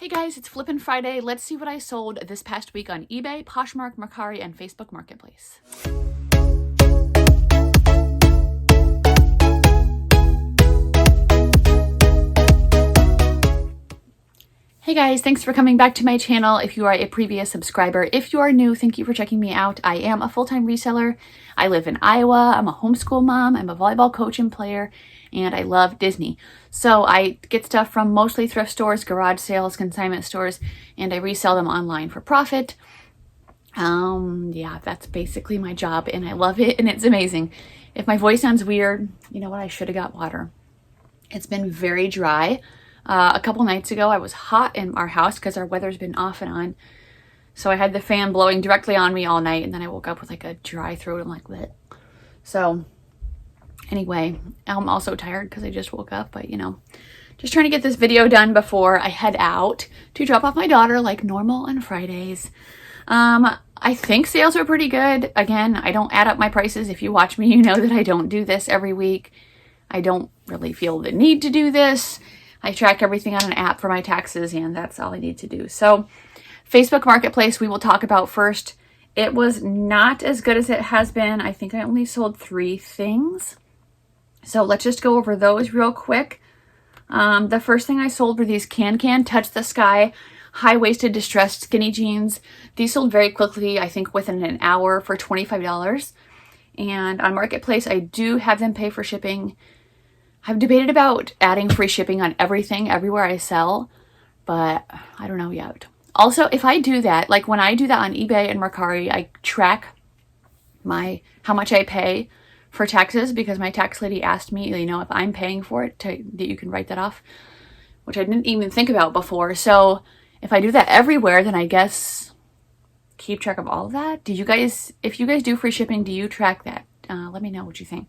Hey guys, it's Flippin Friday. Let's see what I sold this past week on eBay, PoshMark, Mercari, and Facebook Marketplace. Hey guys, thanks for coming back to my channel if you are a previous subscriber. If you are new, thank you for checking me out. I am a full-time reseller. I live in Iowa. I'm a homeschool mom. I'm a volleyball coach and player, and I love Disney. So I get stuff from mostly thrift stores, garage sales, consignment stores, and I resell them online for profit. Yeah, that's basically my job, and I love it, and it's amazing. If my voice sounds weird, you know what? I should have got water. It's been very dry. A couple nights ago, I was hot in our house because our weather's been off and on. So I had the fan blowing directly on me all night, and then I woke up with like a dry throat. I'm like, bleh. So anyway, I'm also tired because I just woke up, but you know, just trying to get this video done before I head out to drop off my daughter like normal on Fridays. I think sales are pretty good. Again, I don't add up my prices. If you watch me, you know that I don't do this every week. I don't really feel the need to do this. I track everything on an app for my taxes, and that's all I need to do. So Facebook Marketplace, we will talk about first. It was not as good as it has been. I think I only sold 3 things. So let's just go over those real quick. The first thing I sold were these Can Touch the Sky high-waisted distressed skinny jeans. These sold very quickly, I think within an hour, for $25. And on Marketplace, I do have them pay for shipping. I've debated about adding free shipping on everything, everywhere I sell, but I don't know yet. Also, if I do that, like when I do that on eBay and Mercari, I track how much I pay for taxes because my tax lady asked me, you know, if I'm paying for it, that you can write that off, which I didn't even think about before. So if I do that everywhere, then I guess keep track of all of that. Do you guys, if you guys do free shipping, do you track that? Let me know what you think.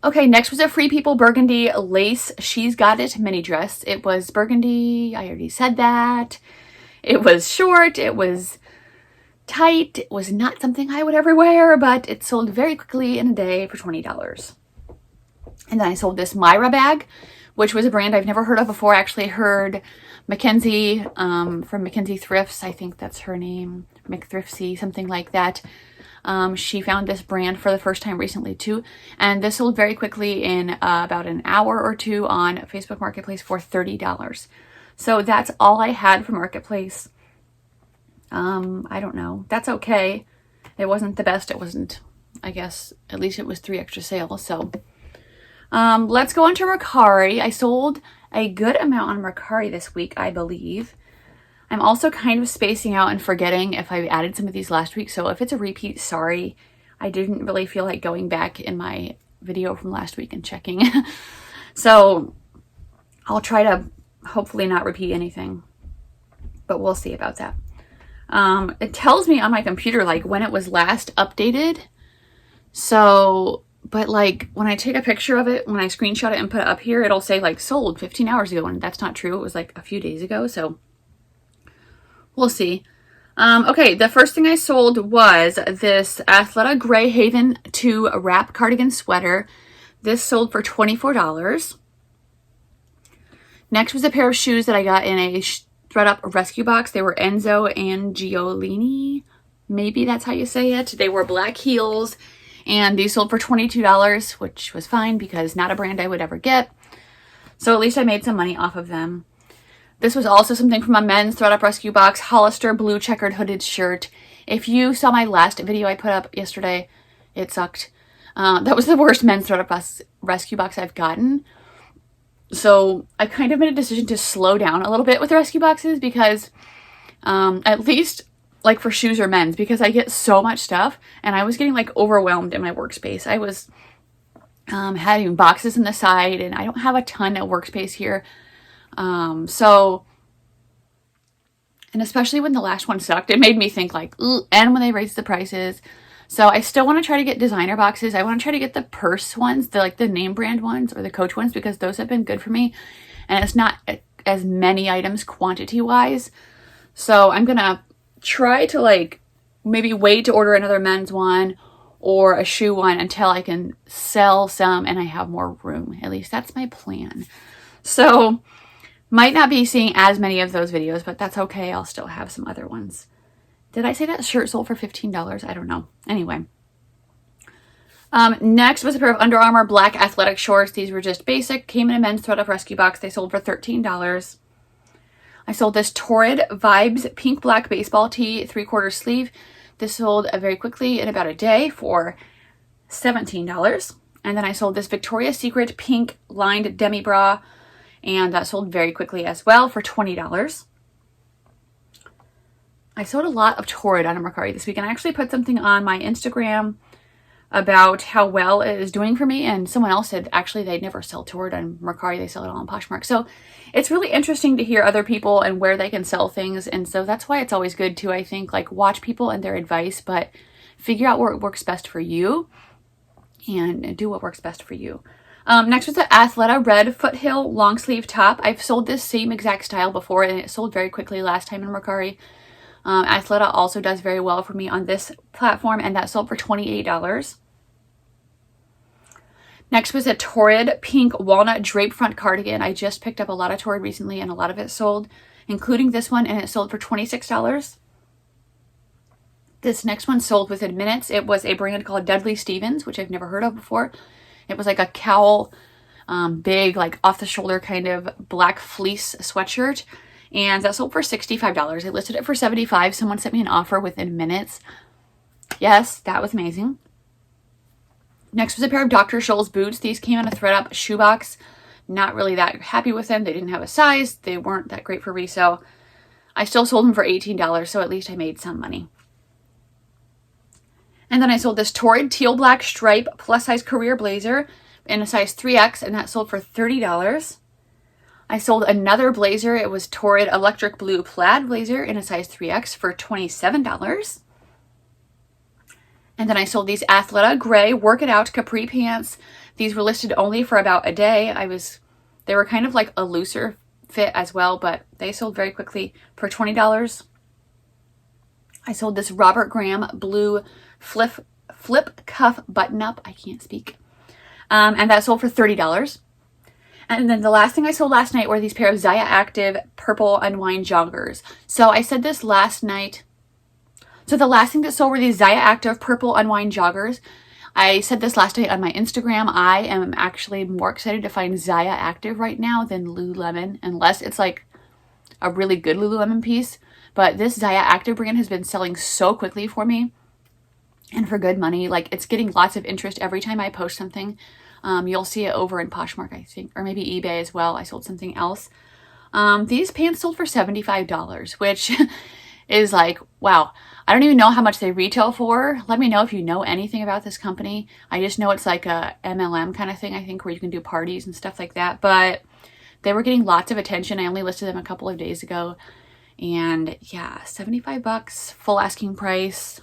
Okay, next was a Free People burgundy lace She's Got It mini dress. It was burgundy. I already said that. It was short. It was tight. It was not something I would ever wear, but it sold very quickly in a day for $20. And then I sold this Myra bag, which was a brand I've never heard of before. I actually heard Mackenzie from Mackenzie Thrifts. I think that's her name. McThriftsy, something like that. She found this brand for the first time recently too, and this sold very quickly in about an hour or two on Facebook Marketplace for $30. So that's all I had for Marketplace. I don't know. That's okay. It wasn't the best. It wasn't, I guess, at least it was 3 extra sales. So let's go on to Mercari. I sold a good amount on Mercari this week, I believe. I'm also kind of spacing out and forgetting if I added some of these last week. So if it's a repeat, sorry. I didn't really feel like going back in my video from last week and checking. So I'll try to hopefully not repeat anything, but we'll see about that. It tells me on my computer like when it was last updated. So, but like when I take a picture of it, when I screenshot it and put it up here, it'll say like sold 15 hours ago, and that's not true. It was like a few days ago. So we'll see. Okay, the first thing I sold was this Athleta Gray Haven 2 wrap cardigan sweater. This sold for $24. Next was a pair of shoes that I got in a thread-up rescue box. They were Enzo Angiolini. Maybe that's how you say it. They were black heels, and these sold for $22, which was fine because not a brand I would ever get. So at least I made some money off of them. This was also something from a men's thread-up rescue box, Hollister blue checkered hooded shirt. If you saw my last video I put up yesterday, it sucked. That was the worst men's thread-up rescue box I've gotten. So I kind of made a decision to slow down a little bit with the rescue boxes because at least like for shoes or men's, because I get so much stuff and I was getting like overwhelmed in my workspace. I was having boxes in the side, and I don't have a ton of workspace here. So, and especially when the last one sucked, it made me think like, ooh, and when they raised the prices. So I still want to try to get designer boxes. I want to try to get the purse ones, the name brand ones or the Coach ones, because those have been good for me. And it's not as many items quantity wise. So I'm going to try to like maybe wait to order another men's one or a shoe one until I can sell some and I have more room. At least that's my plan. So Might not be seeing as many of those videos, but that's okay. I'll still have some other ones. Did I say that shirt sold for $15? I don't know. Anyway. Next was a pair of Under Armour black athletic shorts. These were just basic. Came in a men's thread up rescue box. They sold for $13. I sold this Torrid Vibes pink black baseball tee, 3/4 sleeve. This sold very quickly in about a day for $17. And then I sold this Victoria's Secret pink lined demi bra, and that sold very quickly as well for $20. I sold a lot of Torrid on Mercari this week, and I actually put something on my Instagram about how well it is doing for me, and someone else said actually they'd never sell Torrid on Mercari, they sell it all on PoshMark. So it's really interesting to hear other people and where they can sell things, and so that's why it's always good to, I think, like, watch people and their advice, but figure out where it works best for you and do what works best for you. Next was the Athleta red Foothill long sleeve top. I've sold this same exact style before, and it sold very quickly last time in Mercari. Athleta also does very well for me on this platform, and that sold for $28. Next was a Torrid pink walnut draped front cardigan. I just picked up a lot of Torrid recently, and a lot of it sold, including this one, and it sold for $26. This next one sold within minutes. It was a brand called Dudley Stevens, which I've never heard of before. It was like a cowl, big, like off-the-shoulder kind of black fleece sweatshirt, and that sold for $65. I listed it for $75. Someone sent me an offer within minutes. Yes, that was amazing. Next was a pair of Dr. Scholl's boots. These came in a thread-up shoebox. Not really that happy with them. They didn't have a size. They weren't that great for resale. I still sold them for $18, so at least I made some money. And then I sold this Torrid teal black stripe plus-size career blazer in a size 3X, and that sold for $30. I sold another blazer. It was Torrid electric blue plaid blazer in a size 3X for $27. And then I sold these Athleta gray work it out capri pants. These were listed only for about a day. They were kind of like a looser fit as well, but they sold very quickly for $20. I sold this Robert Graham blue flip cuff button up. I can't speak. And that sold for $30. And then the last thing I sold last night were these pair of Zaya Active purple unwind joggers. So I said this last night. So the last thing that sold were these Zaya Active purple unwind joggers. I said this last night on my Instagram. I am actually more excited to find Zaya Active right now than Lululemon, unless it's like a really good Lululemon piece. But this Zaya Active brand has been selling so quickly for me and for good money. Like, it's getting lots of interest every time I post something. You'll see it over in PoshMark, I think, or maybe eBay as well. I sold something else. These pants sold for $75, which is like, wow. I don't even know how much they retail for. Let me know if you know anything about this company. I just know it's like a MLM kind of thing, I think, where you can do parties and stuff like that. But they were getting lots of attention. I only listed them a couple of days ago. And yeah, $75, full asking price.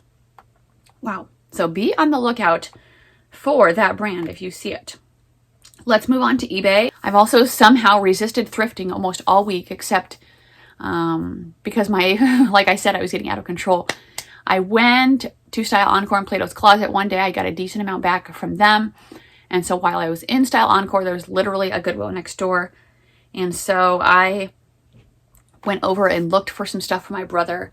Wow. So be on the lookout for that brand if you see it. Let's move on to eBay. I've also somehow resisted thrifting almost all week, except because like I said, I was getting out of control. I went to Style Encore and Plato's Closet one day. I got a decent amount back from them. And so while I was in Style Encore, there was literally a Goodwill next door. And so I went over and looked for some stuff for my brother.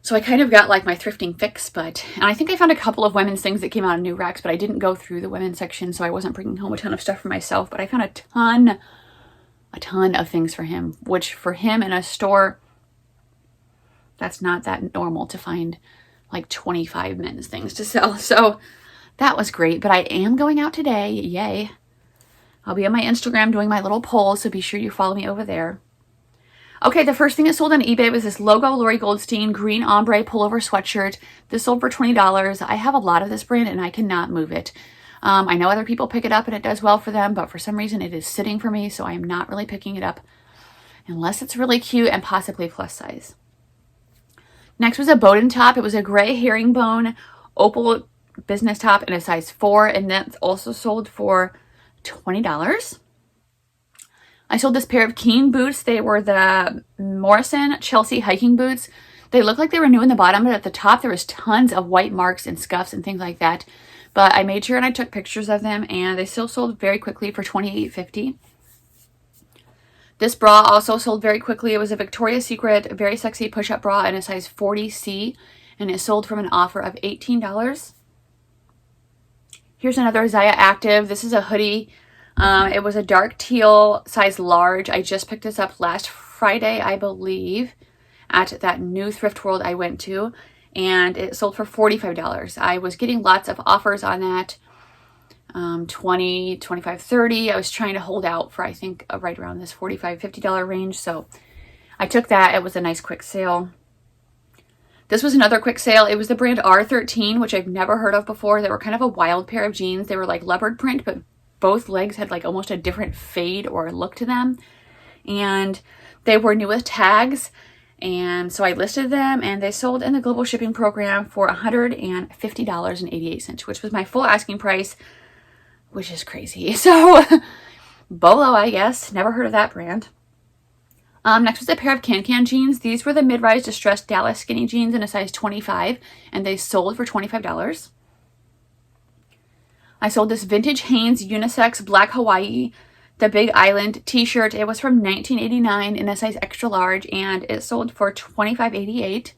So I kind of got like my thrifting fix, and I think I found a couple of women's things that came out of new racks, but I didn't go through the women's section, so I wasn't bringing home a ton of stuff for myself. But I found a ton of things for him, which for him in a store, that's not that normal to find like 25 men's things to sell. So that was great, but I am going out today. Yay. I'll be on my Instagram doing my little poll, so be sure you follow me over there. Okay, the first thing that sold on eBay was this logo Lori Goldstein green ombre pullover sweatshirt. This sold for $20. I have a lot of this brand and I cannot move it. I know other people pick it up and it does well for them, but for some reason it is sitting for me, so I am not really picking it up unless it's really cute and possibly plus size. Next was a Bowden top. It was a gray herringbone opal business top in a size 4, and that's also sold for $20. I sold this pair of Keen boots. They were the Morrison Chelsea hiking boots. They looked like they were new in the bottom, but at the top there was tons of white marks and scuffs and things like that. But I made sure and I took pictures of them, and they still sold very quickly for $28.50. This bra also sold very quickly. It was a Victoria's Secret Very Sexy Push-Up Bra in a size 40C, and it sold from an offer of $18. Here's another Zaya Active. This is a hoodie. It was a dark teal, size large. I just picked this up last Friday, I believe, at that new thrift world I went to, and it sold for $45. I was getting lots of offers on that. 20, 25, 30. I was trying to hold out for, I think, right around this $45, $50 range. So I took that. It was a nice quick sale. This was another quick sale. It was the brand R13, which I've never heard of before. They were kind of a wild pair of jeans. They were like leopard print, but both legs had like almost a different fade or look to them. And they were new with tags. And so I listed them, and they sold in the global shipping program for $150.88, which was my full asking price, which is crazy. So Bolo, I guess. Never heard of that brand. Next was a pair of Can jeans. These were the mid-rise distressed Dallas skinny jeans in a size 25, and they sold for $25. I sold this vintage Hanes unisex black Hawaii, the Big Island t-shirt. It was from 1989 in a size extra large, and it sold for $25.88.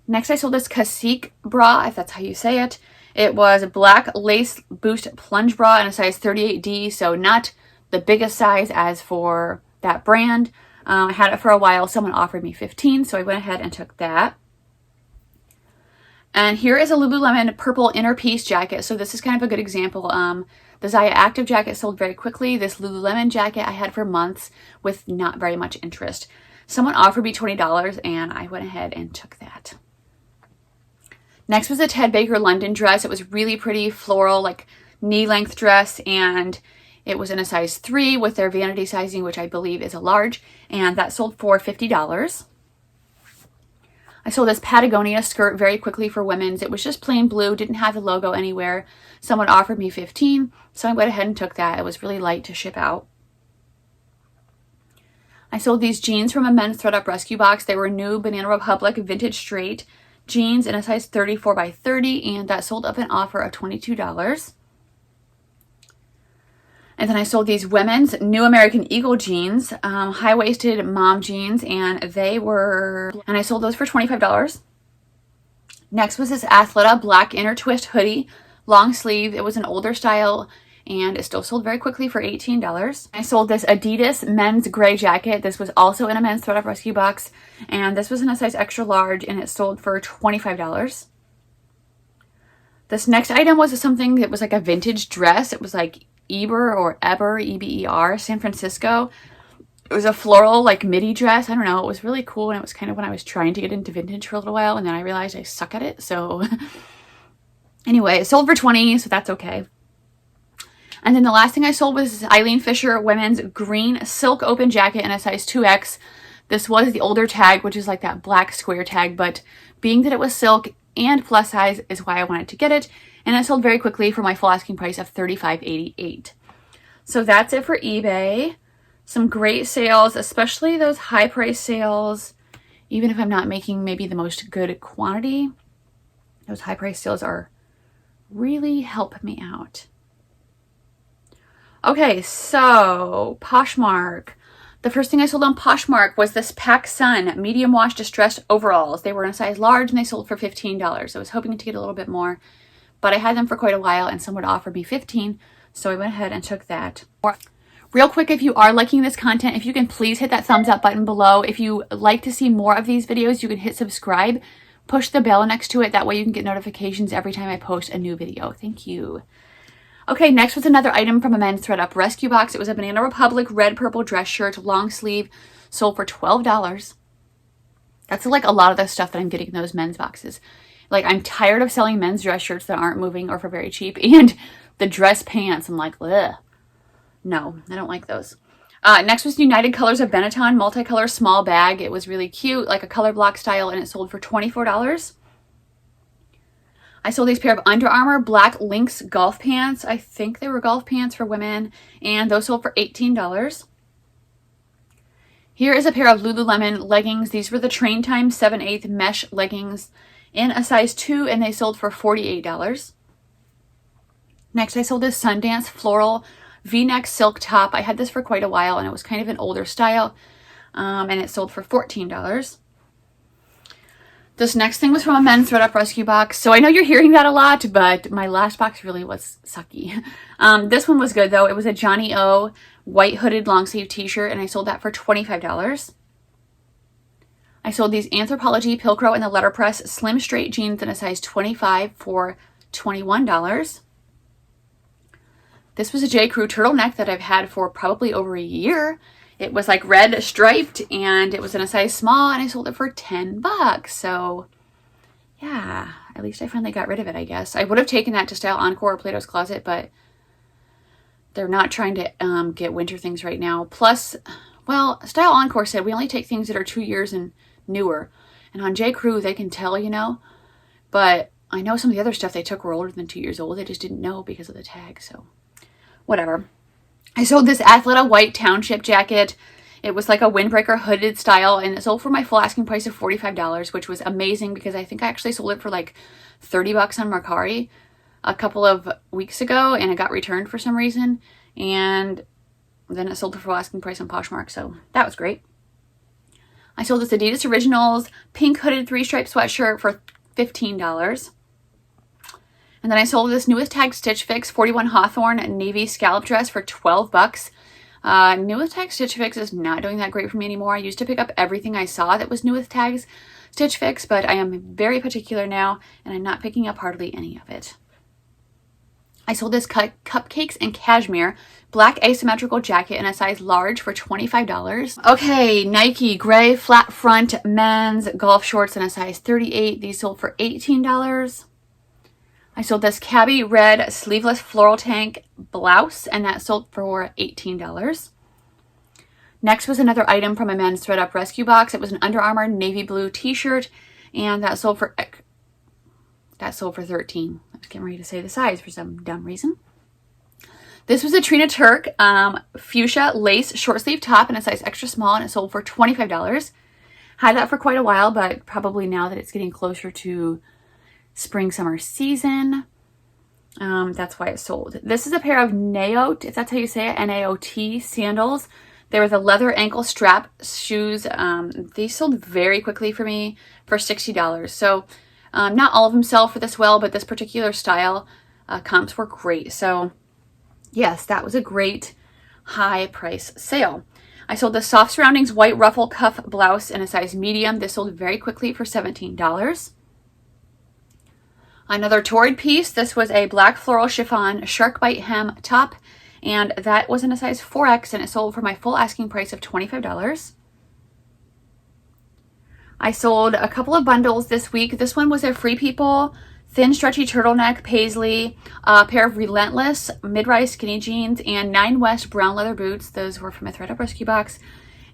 Next, I sold this Cacique bra, if that's how you say it. It was a black lace boost plunge bra in a size 38D, so not the biggest size as for that brand. I had it for a while. Someone offered me $15, so I went ahead and took that. And here is a Lululemon purple inner piece jacket. So this is kind of a good example. The Zaya Active jacket sold very quickly. This Lululemon jacket I had for months with not very much interest. Someone offered me $20, and I went ahead and took that. Next was a Ted Baker London dress. It was really pretty, floral, like knee-length dress, and it was in a size 3 with their vanity sizing, which I believe is a large, and that sold for $50. I sold this Patagonia skirt very quickly for women's. It was just plain blue, didn't have the logo anywhere. Someone offered me $15, so I went ahead and took that. It was really light to ship out. I sold these jeans from a men's thredUP rescue box. They were new Banana Republic vintage straight jeans in a size 34 by 30, and that sold up an offer of $22. And then I sold these women's New American Eagle jeans, high-waisted mom jeans, and I sold those for $25. Next was this Athleta black inner twist hoodie, long sleeve. It was an older style, and it still sold very quickly for $18. I sold this Adidas men's gray jacket. This was also in a men's thredUP rescue box, and this was in a size extra large, and it sold for $25. This next item was something that was like a vintage dress. It was like Eber, E-B-E-R, San Francisco. It was a floral like midi dress. I don't know. It was really cool, and it was kind of when I was trying to get into vintage for a little while, and then I realized I suck at it. So anyway, it sold for $20, so that's okay. And then the last thing I sold was this Eileen Fisher women's green silk open jacket in a size 2X. This was the older tag, which is like that black square tag, but being that it was silk and plus size is why I wanted to get it. And it sold very quickly for my full asking price of $35.88. So that's it for eBay. Some great sales, especially those high price sales. Even if I'm not making maybe the most good quantity, those high price sales are really help me out. Okay, so Poshmark. The first thing I sold on Poshmark was this PacSun medium wash distressed overalls. They were in a size large, and they sold for $15. I was hoping to get a little bit more, but I had them for quite a while, and someone offered me $15, so I went ahead and took that. Real quick, if you are liking this content, if you can please hit that thumbs up button below. If you like to see more of these videos, you can hit subscribe. Push the bell next to it. That way you can get notifications every time I post a new video. Thank you. Okay, next was another item from a men's thredUP rescue box. It was a Banana Republic red purple dress shirt, long sleeve, sold for $12. That's like a lot of the stuff that I'm getting in those men's boxes. Like, I'm tired of selling men's dress shirts that aren't moving or for very cheap. And the dress pants, I'm like, ugh. No, I don't like those. Next was United Colors of Benetton multicolor small bag. It was really cute, like a color block style, and it sold for $24. I sold these pair of Under Armour black Lynx golf pants. I think they were golf pants for women, and those sold for $18. Here is a pair of Lululemon leggings. These were the Train Time 7/8 mesh leggings in a size 2, and they sold for $48. Next, I sold this Sundance floral V-neck silk top. I had this for quite a while and it was kind of an older style. And it sold for $14. This next thing was from a men's thread up rescue box. So I know you're hearing that a lot, but my last box really was sucky. This one was good though. It was a Johnny O white hooded long sleeve t-shirt and I sold that for $25. I sold these Anthropologie Pilcrow in the letterpress slim straight jeans in a size 25 for $21. This was a J. Crew turtleneck that I've had for probably over a year. It was like red striped and it was in a size small and I sold it for $10. So yeah, at least I finally got rid of it, I guess. I would have taken that to Style Encore or Plato's Closet, but they're not trying to get winter things right now. Plus, well, Style Encore said we only take things that are 2 years and newer. And on J. Crew, they can tell, you know. But I know some of the other stuff they took were older than 2 years old. They just didn't know because of the tag, so whatever. I sold this Athleta white township jacket. It was like a windbreaker hooded style and it sold for my full asking price of $45, which was amazing because I think I actually sold it for like $30 on Mercari a couple of weeks ago and it got returned for some reason. And then it sold for full asking price on Poshmark, so that was great. I sold this Adidas Originals pink hooded 3-stripe sweatshirt for $15. And then I sold this newest tag Stitch Fix 41 Hawthorne navy scallop dress for $12. Newest tag Stitch Fix is not doing that great for me anymore. I used to pick up everything I saw that was newest tags Stitch Fix, but I am very particular now and I'm not picking up hardly any of it. I sold this Cupcakes and Cashmere black asymmetrical jacket in a size large for $25. Okay, Nike gray flat front men's golf shorts in a size 38. These sold for $18. I sold this Cabby red sleeveless floral tank blouse and that sold for $18. Next was another item from a men's thread up rescue box. It was an Under Armour navy blue t-shirt and that sold for $13. I was getting ready to say the size for some dumb reason. This was a Trina Turk fuchsia lace short sleeve top in a size extra small and it sold for $25. Had that for quite a while, but probably now that it's getting closer to spring summer season, that's why it sold. This is a pair of Naot, if that's how you say it, Naot sandals. They were the leather ankle strap shoes. They sold very quickly for me for $60. So not all of them sell for this well, but this particular style comps were great. So yes, that was a great high price sale. I sold the Soft Surroundings white ruffle cuff blouse in a size medium. This sold very quickly for $17. Another Torrid piece. This was a black floral chiffon shark bite hem top, and that was in a size 4X, and it sold for my full asking price of $25. I sold a couple of bundles this week. This one was a Free People thin stretchy turtleneck paisley, a pair of Relentless mid-rise skinny jeans, and 9 West brown leather boots. Those were from a thread up rescue box,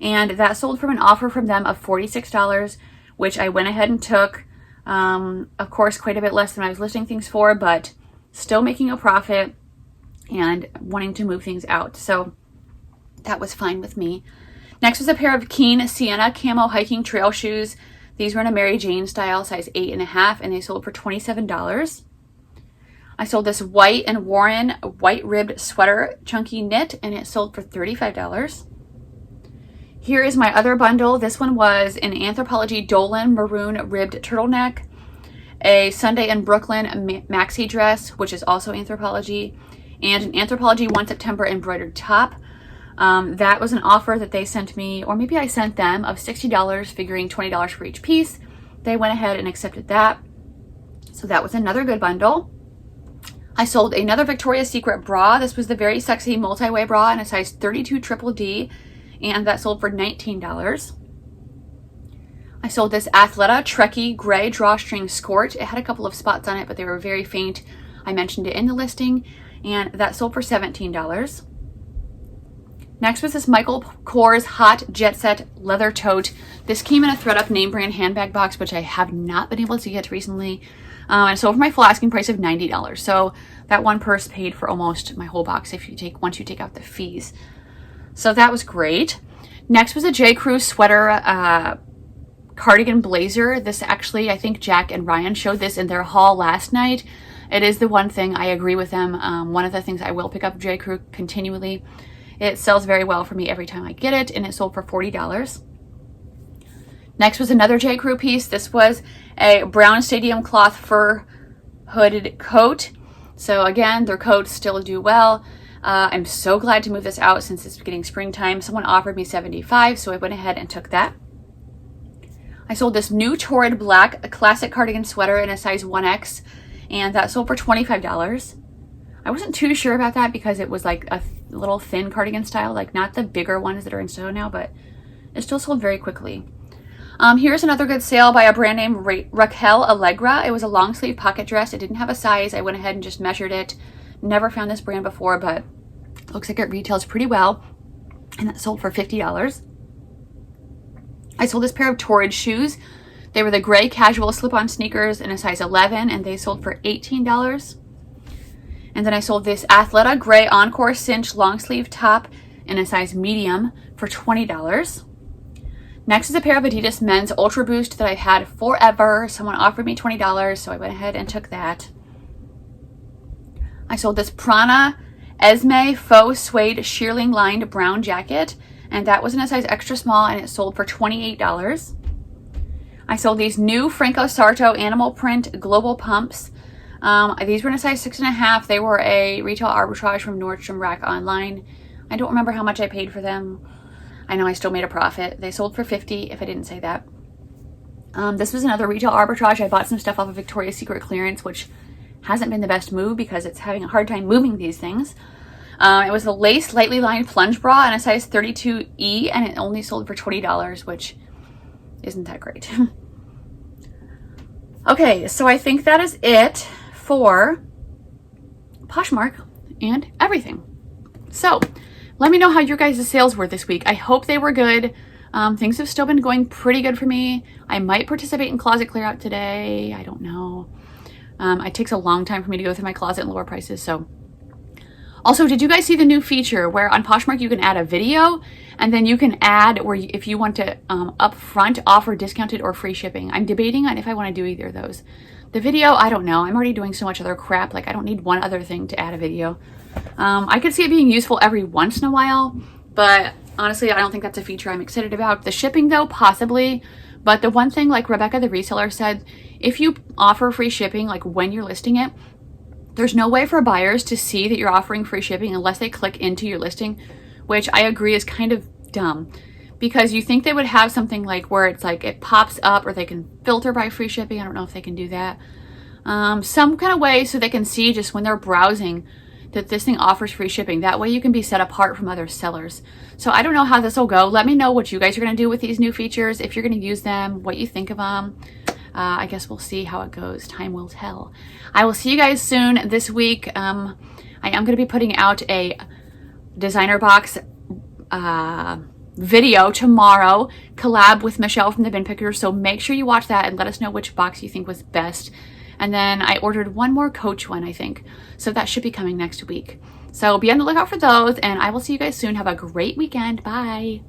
and that sold from an offer from them of $46, which I went ahead and took. Of course, quite a bit less than I was listing things for, but still making a profit and wanting to move things out. So that was fine with me. Next was a pair of Keen Sienna camo hiking trail shoes. These were in a Mary Jane style, size 8.5, and they sold for $27. I sold this White and Warren white ribbed sweater chunky knit, and it sold for $35. Here is my other bundle. This one was an Anthropologie Dolan maroon ribbed turtleneck, a Sunday in Brooklyn maxi dress, which is also Anthropologie, and an Anthropologie 1 September embroidered top. That was an offer that they sent me, or maybe I sent them, of $60, figuring $20 for each piece. They went ahead and accepted that. So that was another good bundle. I sold another Victoria's Secret bra. This was the very sexy multi-way bra in a size 32 triple D, and that sold for $19. I sold this Athleta Trekkie gray drawstring skirt. It had a couple of spots on it, but they were very faint. I mentioned it in the listing, and that sold for $17. Next was this Michael Kors Hot Jet Set leather tote. This came in a thread up name brand handbag box, which I have not been able to get recently. And sold for my full asking price of $90. So that one purse paid for almost my whole box once you take out the fees. So that was great. Next was a J. Crew sweater cardigan blazer. This actually, I think Jack and Ryan showed this in their haul last night. It is the one thing I agree with them. One of the things I will pick up J. Crew continually. It sells very well for me every time I get it, and it sold for $40. Next was another J. Crew piece. This was a brown stadium cloth fur hooded coat. So again, their coats still do well. I'm so glad to move this out since it's getting springtime. Someone offered me $75, so I went ahead and took that. I sold this new Torrid black classic cardigan sweater in a size 1X, and that sold for $25. I wasn't too sure about that because it was like a little thin cardigan style, like not the bigger ones that are in style now, but it still sold very quickly. Here's another good sale by a brand named Raquel Allegra. It was a long sleeve pocket dress. It didn't have a size. I went ahead and just measured it. Never found this brand before, but it looks like it retails pretty well. And that sold for $50. I sold this pair of Torrid shoes. They were the gray casual slip-on sneakers in a size 11, and they sold for $18. And then I sold this Athleta gray Encore cinch long sleeve top in a size medium for $20. Next is a pair of Adidas men's Ultra Boost that I've had forever. Someone offered me $20, so I went ahead and took that. I sold this Prana Esme faux suede shearling lined brown jacket, and that was in a size extra small, and it sold for $28. I sold these new Franco Sarto animal print global pumps. These were in a size 6.5. They were a retail arbitrage from Nordstrom Rack online. I don't remember how much I paid for them. I know I still made a profit. They sold for $50 if I didn't say that. This was another retail arbitrage. I bought some stuff off of Victoria's Secret clearance, which hasn't been the best move because it's having a hard time moving these things. It was a lace lightly lined plunge bra in a size 32E, and it only sold for $20, which isn't that great. Okay, so I think that is it for Poshmark and everything. So let me know how your guys' sales were this week. I hope they were good. Things have still been going pretty good for me. I might participate in closet clear out today. I don't know. It takes a long time for me to go through my closet and lower prices. So also, did you guys see the new feature where on Poshmark you can add a video, and then you can add where if you want to upfront offer discounted or free shipping? I'm debating on if I want to do either of those. The video, I don't know. I'm already doing so much other crap. Like, I don't need one other thing to add a video. I could see it being useful every once in a while, but honestly, I don't think that's a feature I'm excited about. The shipping though, possibly. But the one thing, like Rebecca the reseller said, if you offer free shipping, like when you're listing it, there's no way for buyers to see that you're offering free shipping unless they click into your listing, which I agree is kind of dumb, because you think they would have something like where it's like it pops up or they can filter by free shipping. I don't know if they can do that. Some kind of way so they can see just when they're browsing that this thing offers free shipping. That way you can be set apart from other sellers. So I don't know how this will go. Let me know what you guys are going to do with these new features, if you're going to use them, what you think of them. I guess we'll see how it goes. Time will tell. I will see you guys soon this week. I am going to be putting out a designer box video tomorrow, collab with Michelle from the Bin Picker. So make sure you watch that and let us know which box you think was best. And then I ordered one more Coach one, I think. So that should be coming next week. So be on the lookout for those, and I will see you guys soon. Have a great weekend. Bye.